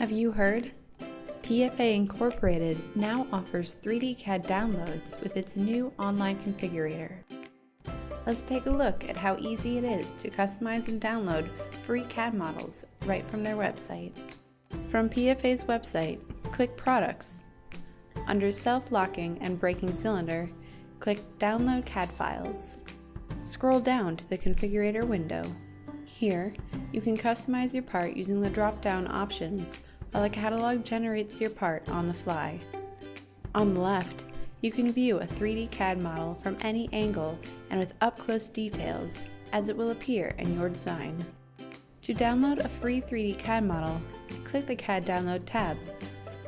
Have you heard? PFA Incorporated now offers 3D CAD downloads with its new online configurator. Let's take a look at how easy it is to customize and download free CAD models right from their website. From PFA's website, click Products. Under Self-Locking and Braking Cylinder, click Download CAD Files. Scroll down to the configurator window. Here, you can customize your part using the drop-down options while the catalog generates your part on the fly. On the left, you can view a 3D CAD model from any angle and with up-close details as it will appear in your design. To download a free 3D CAD model, click the CAD Download tab,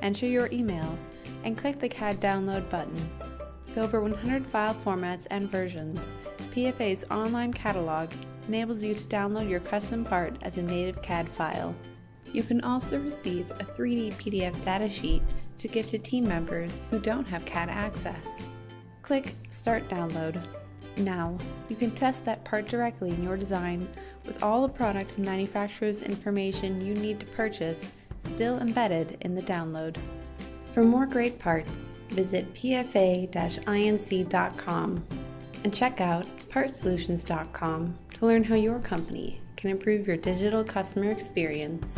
enter your email, and click the CAD Download button. With over 100 file formats and versions, PFA's online catalog enables you to download your custom part as a native CAD file. You can also receive a 3D PDF datasheet to give to team members who don't have CAD access. Click Start Download. Now, you can test that part directly in your design with all the product and manufacturer's information you need to purchase still embedded in the download. For more great parts, visit pfa-inc.com and check out partsolutions.com to learn how your company can improve your digital customer experience.